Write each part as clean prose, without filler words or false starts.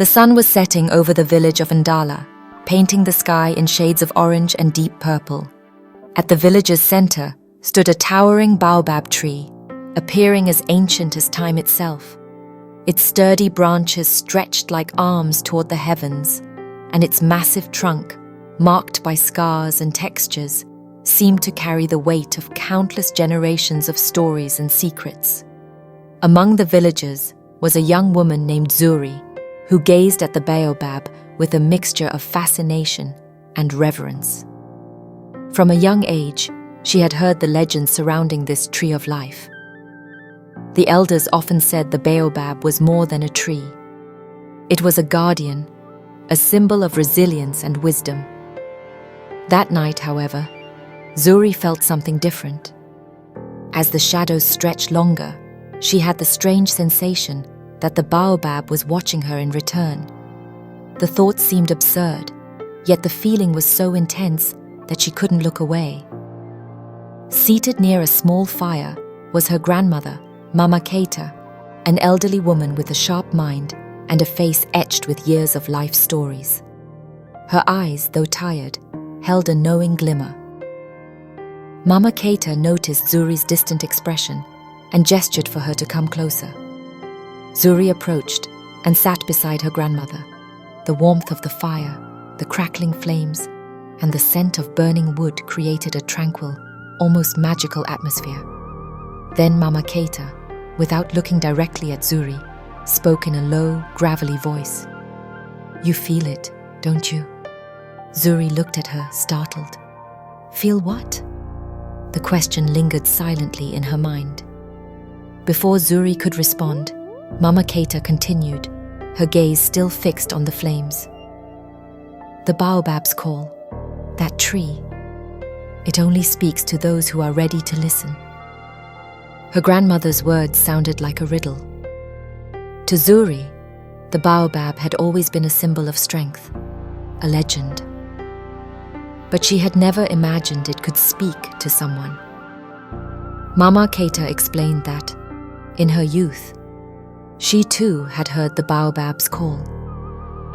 The sun was setting over the village of Ndala, painting the sky in shades of orange and deep purple. At the village's center stood a towering baobab tree, appearing as ancient as time itself. Its sturdy branches stretched like arms toward the heavens, and its massive trunk, marked by scars and textures, seemed to carry the weight of countless generations of stories and secrets. Among the villagers was a young woman named Zuri, who gazed at the baobab with a mixture of fascination and reverence. From a young age, she had heard the legends surrounding this tree of life. The elders often said the baobab was more than a tree. It was a guardian, a symbol of resilience and wisdom. That night, however, Zuri felt something different. As the shadows stretched longer, she had the strange sensation that the baobab was watching her in return. The thought seemed absurd, yet the feeling was so intense that she couldn't look away. Seated near a small fire was her grandmother, Mama Keita, an elderly woman with a sharp mind and a face etched with years of life stories. Her eyes, though tired, held a knowing glimmer. Mama Keita noticed Zuri's distant expression and gestured for her to come closer. Zuri approached and sat beside her grandmother. The warmth of the fire, the crackling flames, and the scent of burning wood created a tranquil, almost magical atmosphere. Then Mama Keita, without looking directly at Zuri, spoke in a low, gravelly voice. "You feel it, don't you?" Zuri looked at her, startled. "Feel what?" The question lingered silently in her mind. Before Zuri could respond, Mama Keita continued, her gaze still fixed on the flames. "The baobab's call, that tree, it only speaks to those who are ready to listen." Her grandmother's words sounded like a riddle. To Zuri, the baobab had always been a symbol of strength, a legend. But she had never imagined it could speak to someone. Mama Keita explained that, in her youth, she too had heard the baobab's call.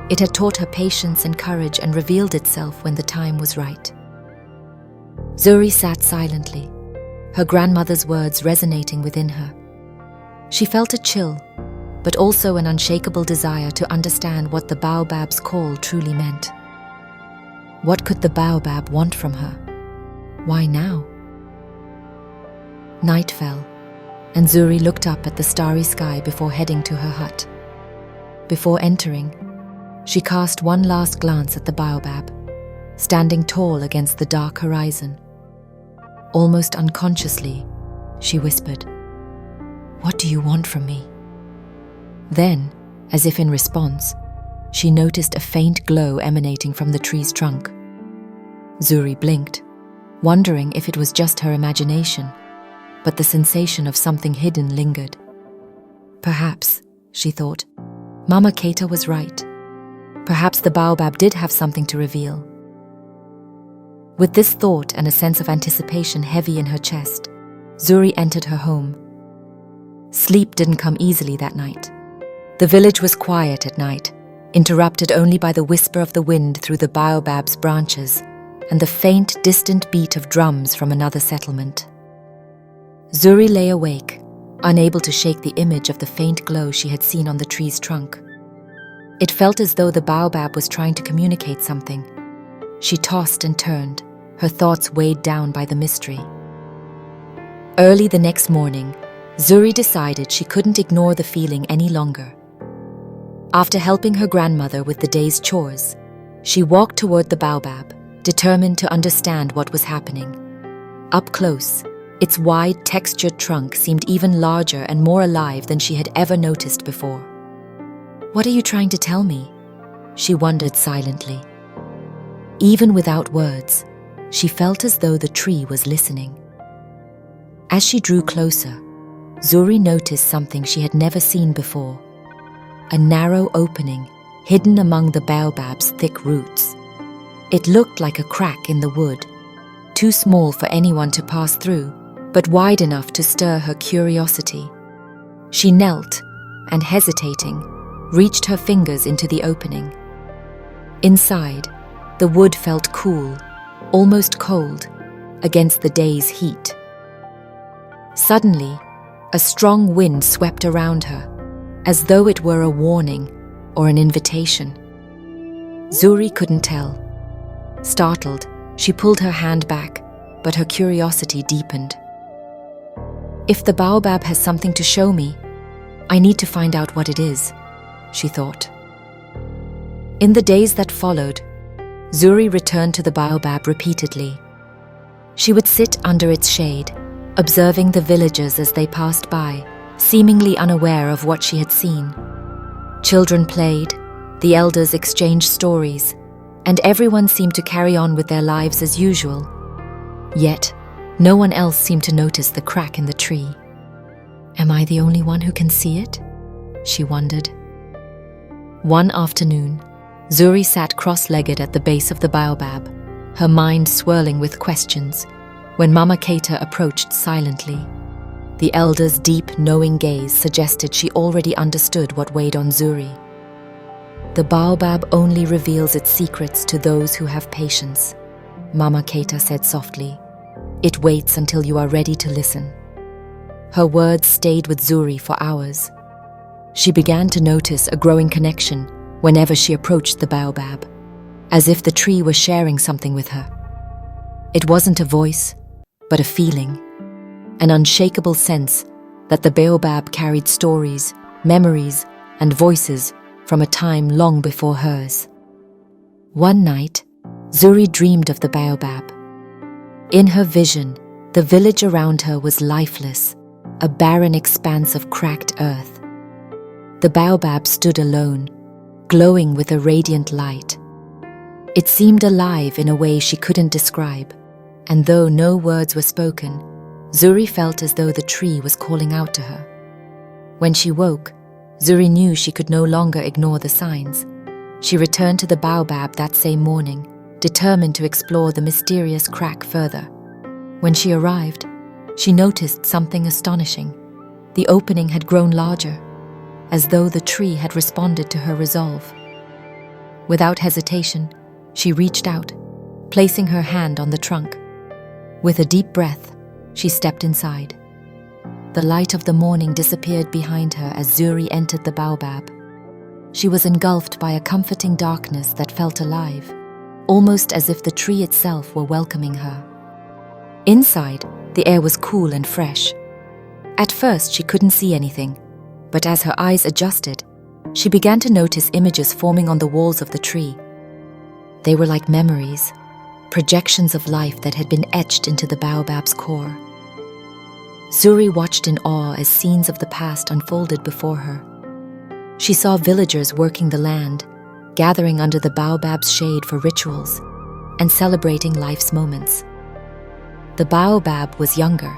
It had taught her patience and courage and revealed itself when the time was right. Zuri sat silently, her grandmother's words resonating within her. She felt a chill, but also an unshakable desire to understand what the baobab's call truly meant. What could the baobab want from her? Why now? Night fell, and Zuri looked up at the starry sky before heading to her hut. Before entering, she cast one last glance at the baobab, standing tall against the dark horizon. Almost unconsciously, she whispered, "What do you want from me?" Then, as if in response, she noticed a faint glow emanating from the tree's trunk. Zuri blinked, wondering if it was just her imagination, but the sensation of something hidden lingered. Perhaps, she thought, Mama Keita was right. Perhaps the baobab did have something to reveal. With this thought and a sense of anticipation heavy in her chest, Zuri entered her home. Sleep didn't come easily that night. The village was quiet at night, interrupted only by the whisper of the wind through the baobab's branches and the faint, distant beat of drums from another settlement. Zuri lay awake, unable to shake the image of the faint glow she had seen on the tree's trunk. It felt as though the baobab was trying to communicate something. She tossed and turned, her thoughts weighed down by the mystery. Early the next morning, Zuri decided she couldn't ignore the feeling any longer. After helping her grandmother with the day's chores, she walked toward the baobab, determined to understand what was happening. Up close, its wide, textured trunk seemed even larger and more alive than she had ever noticed before. "What are you trying to tell me?" she wondered silently. Even without words, she felt as though the tree was listening. As she drew closer, Zuri noticed something she had never seen before. A narrow opening hidden among the baobab's thick roots. It looked like a crack in the wood, too small for anyone to pass through, but wide enough to stir her curiosity. She knelt, and hesitating, reached her fingers into the opening. Inside, the wood felt cool, almost cold, against the day's heat. Suddenly, a strong wind swept around her, as though it were a warning or an invitation. Zuri couldn't tell. Startled, she pulled her hand back, but her curiosity deepened. If the baobab has something to show me, I need to find out what it is, she thought. In the days that followed, Zuri returned to the baobab repeatedly. She would sit under its shade, observing the villagers as they passed by, seemingly unaware of what she had seen. Children played, the elders exchanged stories, and everyone seemed to carry on with their lives as usual. Yet, no one else seemed to notice the crack in the tree. Am I the only one who can see it? She wondered. One afternoon, Zuri sat cross-legged at the base of the baobab, her mind swirling with questions, when Mama Keita approached silently. The elder's deep, knowing gaze suggested she already understood what weighed on Zuri. The baobab only reveals its secrets to those who have patience, Mama Keita said softly. It waits until you are ready to listen. Her words stayed with Zuri for hours. She began to notice a growing connection whenever she approached the baobab, as if the tree was sharing something with her. It wasn't a voice, but a feeling, an unshakable sense that the baobab carried stories, memories, and voices from a time long before hers. One night, Zuri dreamed of the baobab. In her vision, the village around her was lifeless, a barren expanse of cracked earth. The baobab stood alone, glowing with a radiant light. It seemed alive in a way she couldn't describe, and though no words were spoken, Zuri felt as though the tree was calling out to her. When she woke, Zuri knew she could no longer ignore the signs. She returned to the baobab that same morning, determined to explore the mysterious crack further. When she arrived, she noticed something astonishing. The opening had grown larger, as though the tree had responded to her resolve. Without hesitation, she reached out, placing her hand on the trunk. With a deep breath, she stepped inside. The light of the morning disappeared behind her as Zuri entered the baobab. She was engulfed by a comforting darkness that felt alive, almost as if the tree itself were welcoming her. Inside, the air was cool and fresh. At first, she couldn't see anything, but as her eyes adjusted, she began to notice images forming on the walls of the tree. They were like memories, projections of life that had been etched into the baobab's core. Zuri watched in awe as scenes of the past unfolded before her. She saw villagers working the land, gathering under the baobab's shade for rituals, and celebrating life's moments. The baobab was younger,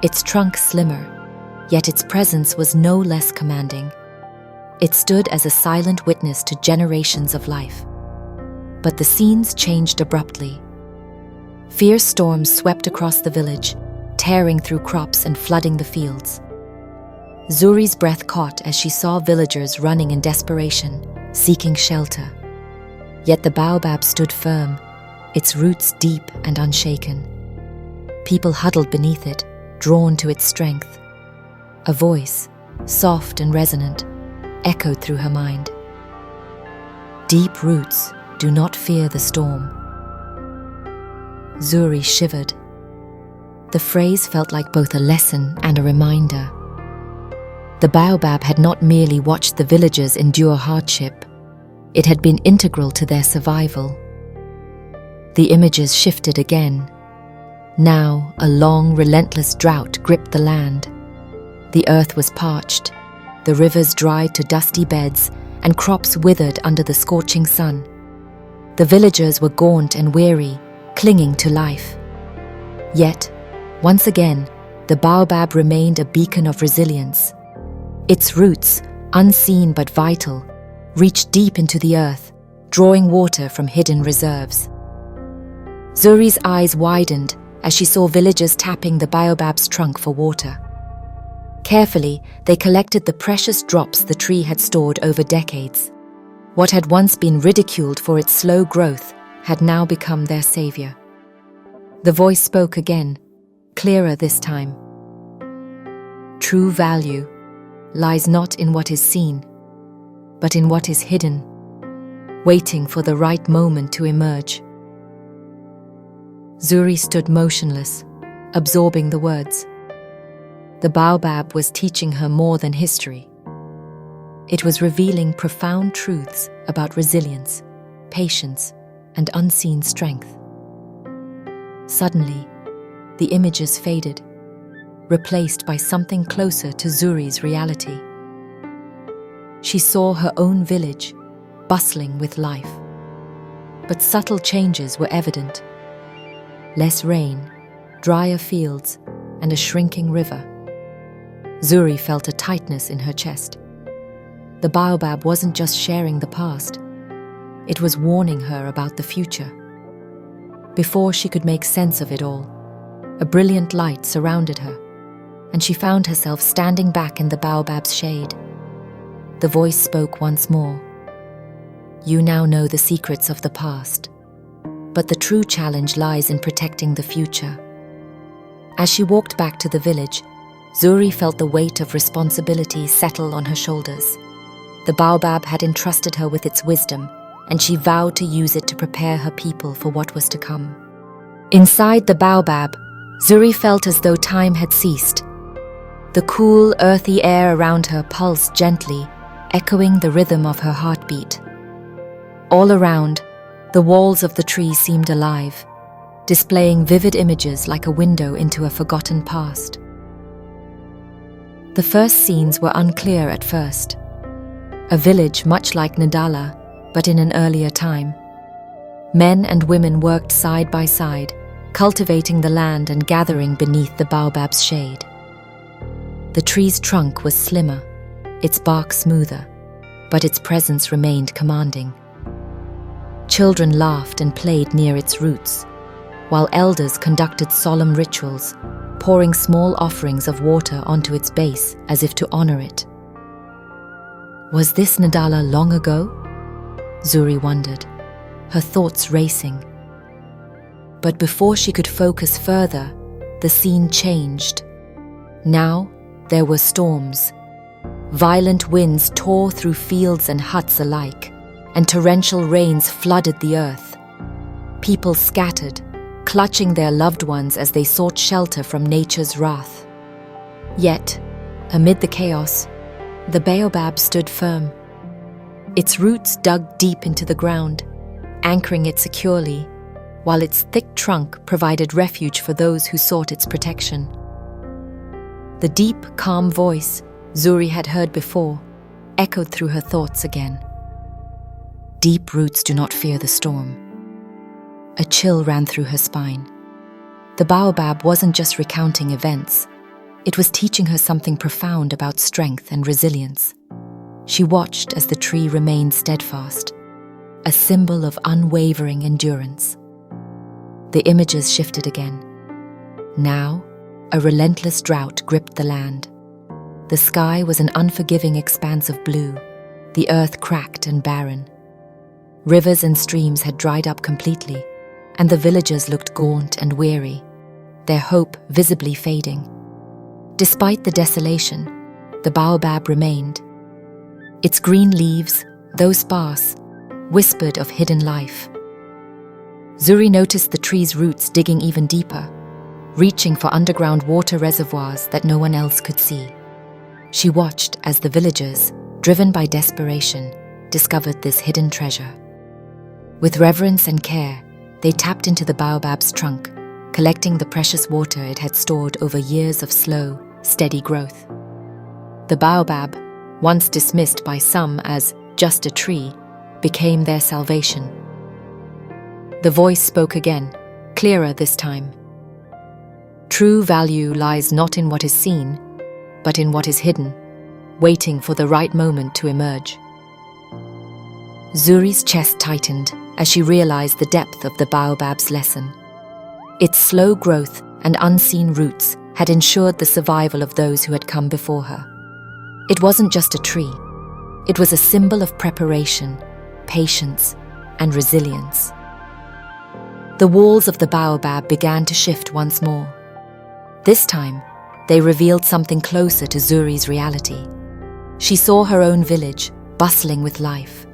its trunk slimmer, yet its presence was no less commanding. It stood as a silent witness to generations of life. But the scenes changed abruptly. Fierce storms swept across the village, tearing through crops and flooding the fields. Zuri's breath caught as she saw villagers running in desperation, seeking shelter. Yet the baobab stood firm, its roots deep and unshaken. People huddled beneath it, drawn to its strength. A voice, soft and resonant, echoed through her mind. Deep roots do not fear the storm. Zuri shivered. The phrase felt like both a lesson and a reminder. The baobab had not merely watched the villagers endure hardship, it had been integral to their survival. The images shifted again. Now, a long, relentless drought gripped the land. The earth was parched, the rivers dried to dusty beds, and crops withered under the scorching sun. The villagers were gaunt and weary, clinging to life. Yet, once again, the baobab remained a beacon of resilience. Its roots, unseen but vital, reached deep into the earth, drawing water from hidden reserves. Zuri's eyes widened as she saw villagers tapping the baobab's trunk for water. Carefully, they collected the precious drops the tree had stored over decades. What had once been ridiculed for its slow growth had now become their savior. The voice spoke again, clearer this time. True value lies not in what is seen, but in what is hidden, waiting for the right moment to emerge. Zuri stood motionless, absorbing the words. The baobab was teaching her more than history. It was revealing profound truths about resilience, patience, and unseen strength. Suddenly, the images faded, replaced by something closer to Zuri's reality. She saw her own village, bustling with life. But subtle changes were evident. Less rain, drier fields, and a shrinking river. Zuri felt a tightness in her chest. The baobab wasn't just sharing the past. It was warning her about the future. Before she could make sense of it all, a brilliant light surrounded her, and she found herself standing back in the baobab's shade. The voice spoke once more. You now know the secrets of the past, but the true challenge lies in protecting the future. As she walked back to the village, Zuri felt the weight of responsibility settle on her shoulders. The baobab had entrusted her with its wisdom, and she vowed to use it to prepare her people for what was to come. Inside the baobab, Zuri felt as though time had ceased. The cool, earthy air around her pulsed gently, echoing the rhythm of her heartbeat. All around, the walls of the tree seemed alive, displaying vivid images like a window into a forgotten past. The first scenes were unclear at first. A village much like Nadala, but in an earlier time. Men and women worked side by side, cultivating the land and gathering beneath the baobab's shade. The tree's trunk was slimmer, its bark smoother, but its presence remained commanding. Children laughed and played near its roots, while elders conducted solemn rituals, pouring small offerings of water onto its base as if to honor it. Was this Nadala long ago? Zuri wondered, her thoughts racing. But before she could focus further, the scene changed. Now there were storms. Violent winds tore through fields and huts alike, and torrential rains flooded the earth. People scattered, clutching their loved ones as they sought shelter from nature's wrath. Yet, amid the chaos, the baobab stood firm. Its roots dug deep into the ground, anchoring it securely, while its thick trunk provided refuge for those who sought its protection. The deep, calm voice Zuri had heard before echoed through her thoughts again. Deep roots do not fear the storm. A chill ran through her spine. The baobab wasn't just recounting events. It was teaching her something profound about strength and resilience. She watched as the tree remained steadfast, a symbol of unwavering endurance. The images shifted again. Now, a relentless drought gripped the land. The sky was an unforgiving expanse of blue, the earth cracked and barren. Rivers and streams had dried up completely, and the villagers looked gaunt and weary, their hope visibly fading. Despite the desolation, the baobab remained. Its green leaves, though sparse, whispered of hidden life. Zuri noticed the tree's roots digging even deeper, reaching for underground water reservoirs that no one else could see. She watched as the villagers, driven by desperation, discovered this hidden treasure. With reverence and care, they tapped into the baobab's trunk, collecting the precious water it had stored over years of slow, steady growth. The baobab, once dismissed by some as just a tree, became their salvation. The voice spoke again, clearer this time. True value lies not in what is seen, but in what is hidden, waiting for the right moment to emerge. Zuri's chest tightened as she realized the depth of the baobab's lesson. Its slow growth and unseen roots had ensured the survival of those who had come before her. It wasn't just a tree. It was a symbol of preparation, patience, and resilience. The walls of the Baobab began to shift once more. This time, they revealed something closer to Zuri's reality. She saw her own village, bustling with life.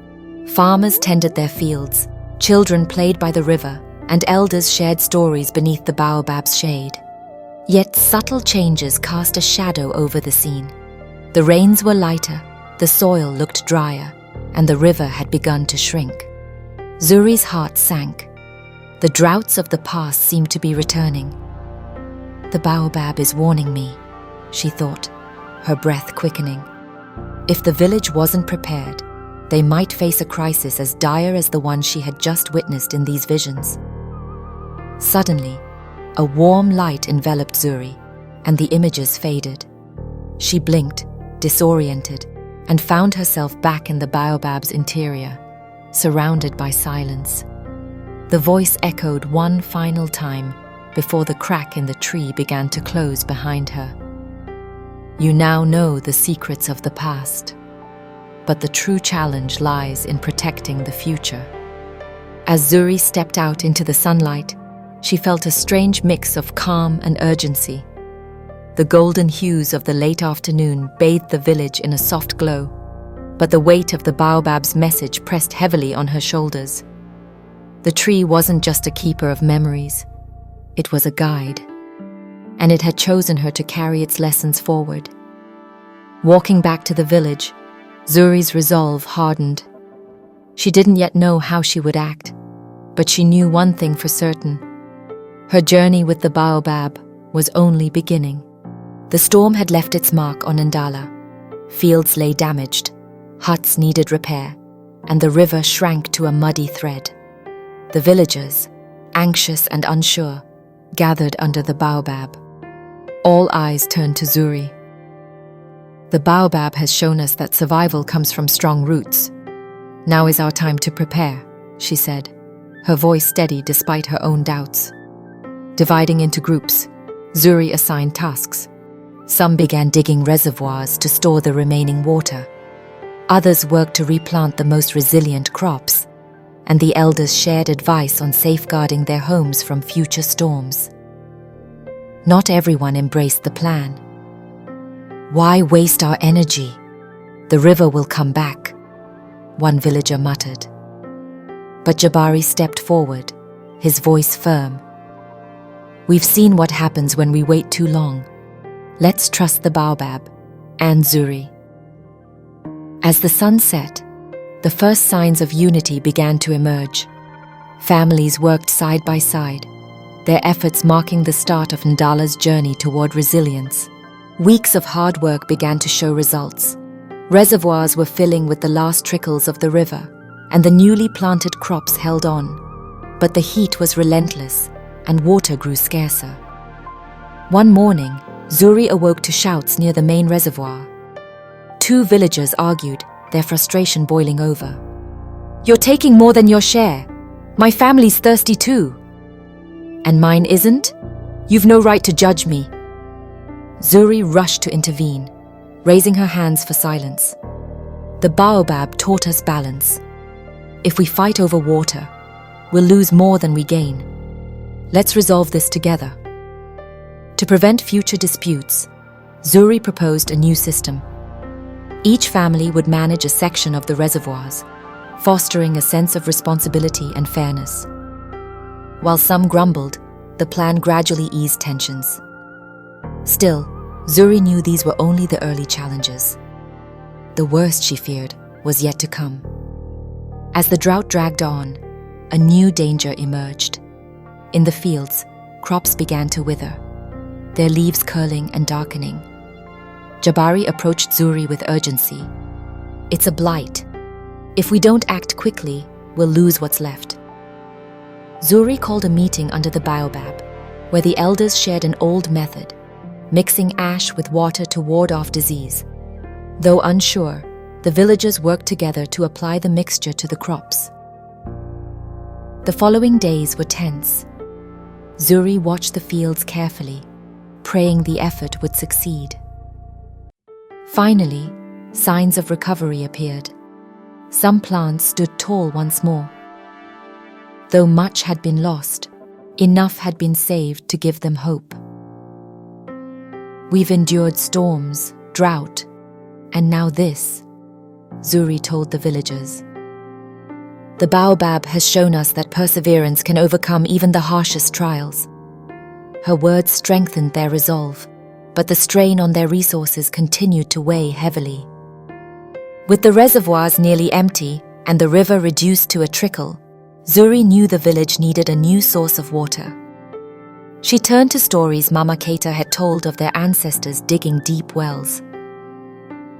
Farmers tended their fields, children played by the river, and elders shared stories beneath the Baobab's shade. Yet subtle changes cast a shadow over the scene. The rains were lighter, the soil looked drier, and the river had begun to shrink. Zuri's heart sank. The droughts of the past seemed to be returning. "The Baobab is warning me," she thought, her breath quickening. If the village wasn't prepared, they might face a crisis as dire as the one she had just witnessed in these visions. Suddenly, a warm light enveloped Zuri, and the images faded. She blinked, disoriented, and found herself back in the Baobab's interior, surrounded by silence. The voice echoed one final time before the crack in the tree began to close behind her. "You now know the secrets of the past, but the true challenge lies in protecting the future." As Zuri stepped out into the sunlight, she felt a strange mix of calm and urgency. The golden hues of the late afternoon bathed the village in a soft glow, but the weight of the Baobab's message pressed heavily on her shoulders. The tree wasn't just a keeper of memories, it was a guide, and it had chosen her to carry its lessons forward. Walking back to the village, Zuri's resolve hardened. She didn't yet know how she would act, but she knew one thing for certain. Her journey with the Baobab was only beginning. The storm had left its mark on Ndala. Fields lay damaged, huts needed repair, and the river shrank to a muddy thread. The villagers, anxious and unsure, gathered under the Baobab. All eyes turned to Zuri. "The Baobab has shown us that survival comes from strong roots. Now is our time to prepare," she said, her voice steady despite her own doubts. Dividing into groups, Zuri assigned tasks. Some began digging reservoirs to store the remaining water. Others worked to replant the most resilient crops, and the elders shared advice on safeguarding their homes from future storms. Not everyone embraced the plan. "Why waste our energy? The river will come back," one villager muttered. But Jabari stepped forward, his voice firm. "We've seen what happens when we wait too long. Let's trust the Baobab and Zuri." As the sun set, the first signs of unity began to emerge. Families worked side by side, their efforts marking the start of Ndala's journey toward resilience. Weeks of hard work began to show results. Reservoirs were filling with the last trickles of the river, and the newly planted crops held on. But the heat was relentless, and water grew scarcer. One morning, Zuri awoke to shouts near the main reservoir. Two villagers argued, their frustration boiling over. "You're taking more than your share. My family's thirsty too." "And mine isn't? You've no right to judge me." Zuri rushed to intervene, raising her hands for silence. "The Baobab taught us balance. If we fight over water, we'll lose more than we gain. Let's resolve this together." To prevent future disputes, Zuri proposed a new system. Each family would manage a section of the reservoirs, fostering a sense of responsibility and fairness. While some grumbled, the plan gradually eased tensions. Still, Zuri knew these were only the early challenges. The worst, she feared, was yet to come. As the drought dragged on, a new danger emerged. In the fields, crops began to wither, their leaves curling and darkening. Jabari approached Zuri with urgency. "It's a blight. If we don't act quickly, we'll lose what's left." Zuri called a meeting under the Baobab, where the elders shared an old method, mixing ash with water to ward off disease. Though unsure, the villagers worked together to apply the mixture to the crops. The following days were tense. Zuri watched the fields carefully, praying the effort would succeed. Finally, signs of recovery appeared. Some plants stood tall once more. Though much had been lost, enough had been saved to give them hope. "We've endured storms, drought, and now this," Zuri told the villagers. "The baobab has shown us that perseverance can overcome even the harshest trials." Her words strengthened their resolve, but the strain on their resources continued to weigh heavily. With the reservoirs nearly empty and the river reduced to a trickle, Zuri knew the village needed a new source of water. She turned to stories Mama Keita had told of their ancestors digging deep wells.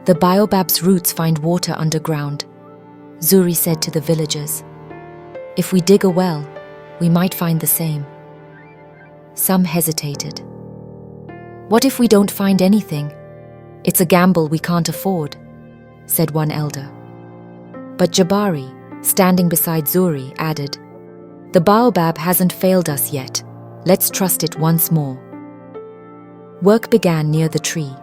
"The baobab's roots find water underground," Zuri said to the villagers. "If we dig a well, we might find the same." Some hesitated. "What if we don't find anything? It's a gamble we can't afford," said one elder. But Jabari, standing beside Zuri, added, "The baobab hasn't failed us yet. Let's trust it once more." Work began near the tree.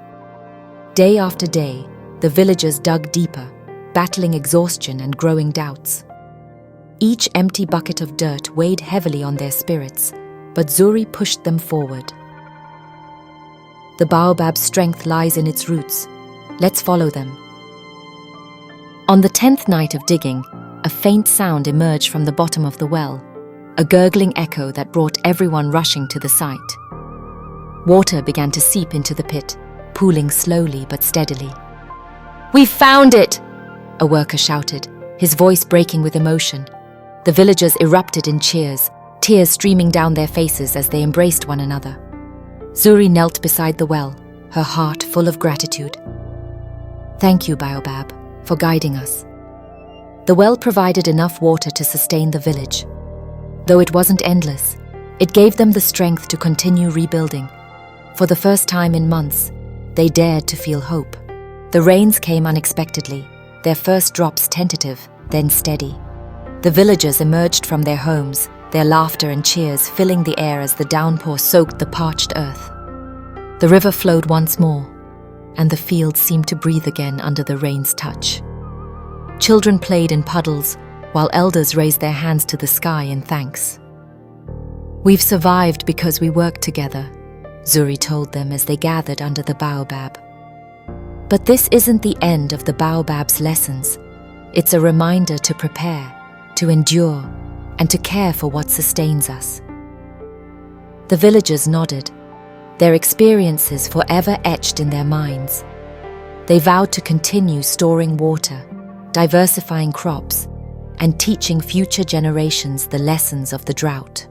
Day after day, the villagers dug deeper, battling exhaustion and growing doubts. Each empty bucket of dirt weighed heavily on their spirits, but Zuri pushed them forward. "The baobab's strength lies in its roots. Let's follow them." On the 10th night of digging, a faint sound emerged from the bottom of the well, a gurgling echo that brought everyone rushing to the site. Water began to seep into the pit, pooling slowly but steadily. "We've found it!" a worker shouted, his voice breaking with emotion. The villagers erupted in cheers, tears streaming down their faces as they embraced one another. Zuri knelt beside the well, her heart full of gratitude. "Thank you, Baobab, for guiding us." The well provided enough water to sustain the village. Though it wasn't endless, it gave them the strength to continue rebuilding. For the first time in months, they dared to feel hope. The rains came unexpectedly, their first drops tentative, then steady. The villagers emerged from their homes, their laughter and cheers filling the air as the downpour soaked the parched earth. The river flowed once more, and the fields seemed to breathe again under the rain's touch. Children played in puddles, while elders raised their hands to the sky in thanks. "We've survived because we worked together," Zuri told them as they gathered under the baobab. But this isn't the end of the baobab's lessons. It's a reminder to prepare, to endure, and to care for what sustains us. The villagers nodded, their experiences forever etched in their minds. They vowed to continue storing water, diversifying crops, and teaching future generations the lessons of the drought.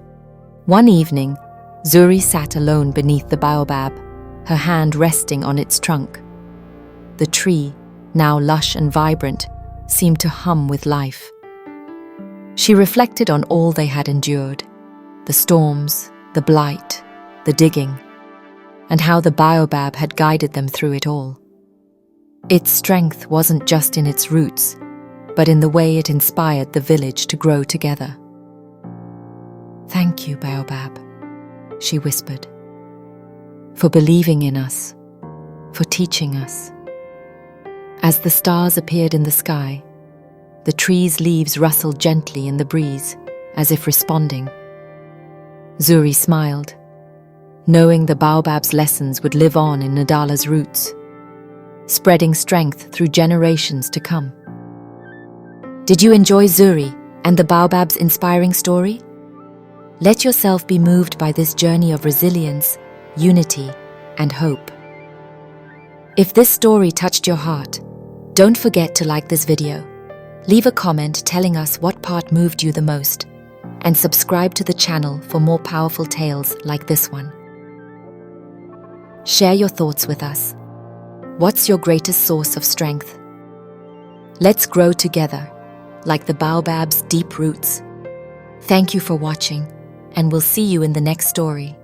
One evening, Zuri sat alone beneath the baobab, her hand resting on its trunk. The tree, now lush and vibrant, seemed to hum with life. She reflected on all they had endured, the storms, the blight, the digging, and how the baobab had guided them through it all. Its strength wasn't just in its roots, but in the way it inspired the village to grow together. "Thank you, Baobab," she whispered, "for believing in us, for teaching us." As the stars appeared in the sky, the tree's leaves rustled gently in the breeze, as if responding. Zuri smiled, knowing the baobab's lessons would live on in Nadala's roots, spreading strength through generations to come. Did you enjoy Zuri and the baobab's inspiring story? Let yourself be moved by this journey of resilience, unity, and hope. If this story touched your heart, don't forget to like this video, leave a comment telling us what part moved you the most, and subscribe to the channel for more powerful tales like this one. Share your thoughts with us. What's your greatest source of strength? Let's grow together, like the baobab's deep roots. Thank you for watching, and we'll see you in the next story.